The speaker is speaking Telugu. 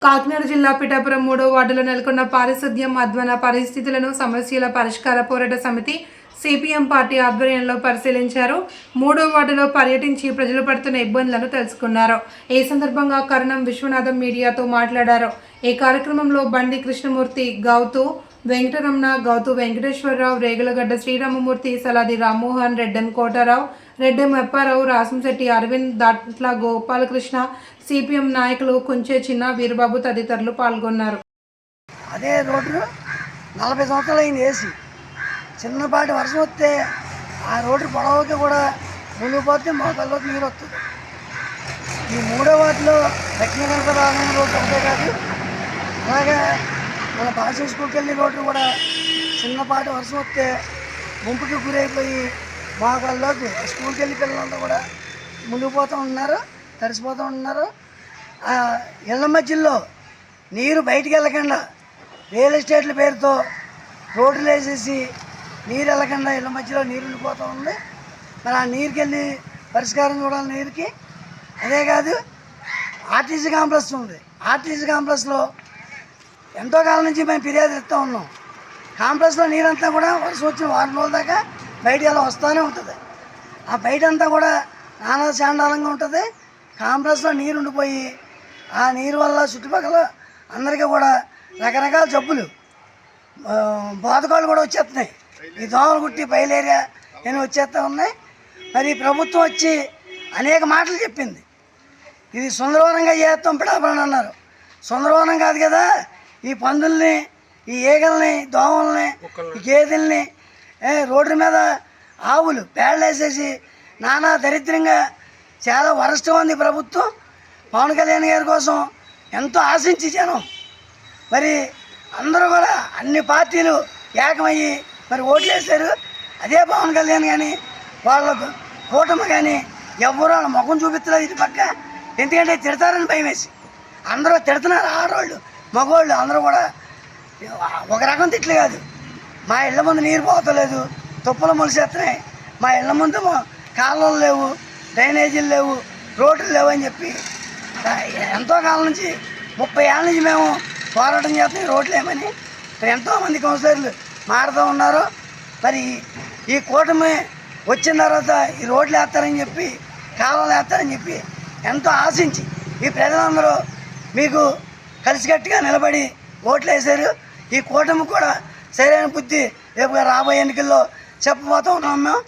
కాకినాడ జిల్లా పిఠాపురం 3వ వార్డులో నెలకొన్న పారిశుద్ధ్యం అధ్వాన పరిస్థితులను సమస్యల పరిష్కార పోరాట సమితి సిపిఎం పార్టీ ఆధ్వర్యంలో పరిశీలించారు. 3వ వార్డులో పర్యటించి ప్రజలు పడుతున్న ఇబ్బందులను తెలుసుకున్నారు. ఈ సందర్భంగా కరణం విశ్వనాథం మీడియాతో మాట్లాడారు. ఈ కార్యక్రమంలో బండి కృష్ణమూర్తి, గౌతు వెంకటరమణ, గౌతు వెంకటేశ్వరరావు, రేగులగడ్డ శ్రీరామమూర్తి, సలాది రామ్మోహన్, రెడ్డెం కోటారావు, రెడ్డెం అప్పారావు, రాసంశెట్టి అరవింద్, దాట్ల గోపాలకృష్ణ, సిపిఎం నాయకులు కుంచే చిన్న, వీరబాబు తదితరులు పాల్గొన్నారు. అదే రోడ్డు 40 సంవత్సరాలు అయింది వేసి. చిన్నపాటి వర్షం వస్తే ఆ రోడ్డు పొడవుకి కూడా మునిగిపోతే మోకాళ్ళలోకి నీరు వస్తుంది. ఈ 3వ వార్డులో దక్షిణ కనక రాజధాని రోడ్డు ఒకటే కాదు, అలాగే మన భాష స్కూల్కి వెళ్ళి రోడ్డు కూడా చిన్నపాటి వర్షం వస్తే ముంపుకి గురైపోయి మోకాళ్ళలోకి స్కూల్కి వెళ్ళి పిల్లలంతా కూడా మునిగిపోతూ ఉన్నారు, తడిసిపోతూ ఉన్నారు. ఇళ్ళ మధ్యలో నీరు బయటికి వెళ్ళకుండా రియల్ ఎస్టేట్ల పేరుతో రోడ్లు వేసేసి నీరు వెళ్ళకుండా ఇళ్ళ మధ్యలో నీరు ఉండిపోతూ ఉంది. మరి ఆ నీరుకి వెళ్ళి పరిష్కారం చూడాలి నీరుకి. అదే కాదు, ఆర్టీసీ కాంప్లెక్స్ ఉంది. ఆర్టీసీ కాంప్లెక్స్లో ఎంతో కాలం నుంచి మేము ఫిర్యాదు ఇస్తూ ఉన్నాం. కాంప్లెక్స్లో నీరంతా కూడా వర్షం వచ్చిన 4 రోజుల దాకా బయటికి అలా వస్తూనే ఉంటుంది. ఆ బయట అంతా కూడా నానా శాండాలంగా ఉంటుంది. కాంప్లెక్స్లో నీరు ఉండిపోయి ఆ నీరు వల్ల చుట్టుపక్కల అందరికీ కూడా రకరకాల జబ్బులు, బాధకాలు కూడా వచ్చేస్తున్నాయి. ఈ దోమలు కుట్టి బయలేరియా అని వచ్చేస్తూ ఉన్నాయి. మరి ప్రభుత్వం వచ్చి అనేక మాటలు చెప్పింది. ఇది సుందరవనంగా చేస్తాం పిఠాపురం అన్నారు. సుందరవనం కాదు కదా, ఈ పందుల్ని, ఈ ఈగల్ని, దోమల్ని, ఈ గేదెల్ని, రోడ్డు మీద ఆవులు పేడలేసేసి నానా దరిద్రంగా చాలా వరస్ట్గా ఉంది ప్రభుత్వం. పవన్ కళ్యాణ్ గారి కోసం ఎంతో ఆశించి జనం మరి అందరూ కూడా అన్ని పార్టీలు ఏకమయ్యి మరి ఓట్లు వేశారు. అదే పవన్ కళ్యాణ్ కానీ వాళ్ళ కూటమి కానీ ఎవరు వాళ్ళ ముఖం చూపించలేదు ఇటు పక్క. ఎందుకంటే తిడతారని భయం వేసి అందరూ తిడుతున్నారు. ఆడవాళ్ళు, మగవాళ్ళు అందరూ కూడా ఒక రకం తిట్లు కాదు. మా ఇళ్ళ ముందు నీరు పోతలేదు, తుప్పలు మొలిసేస్తున్నాయి, మా ఇళ్ళ ముందు కాలువలు లేవు, డ్రైనేజీలు లేవు, రోడ్లు లేవు అని చెప్పి ఎంతో కాలం నుంచి 30 ఏళ్ళ నుంచి మేము పోరాటం చేస్తాం రోడ్లు ఏమని. మరి ఎంతోమంది కౌన్సిలర్లు మారుతూ ఉన్నారు. మరి ఈ కూటమి వచ్చిన తర్వాత ఈ రోడ్లు వేస్తారని చెప్పి, కాలువలు వేస్తారని చెప్పి ఎంతో ఆశించి ఈ ప్రజలందరూ మీకు కలిసికట్టుగా నిలబడి ఓట్లు వేశారు. ఈ కూటమి కూడా సరైన బుద్ధి రేపు రాబోయే ఎన్నికల్లో చెప్పబోతూ ఉన్నాం మేము.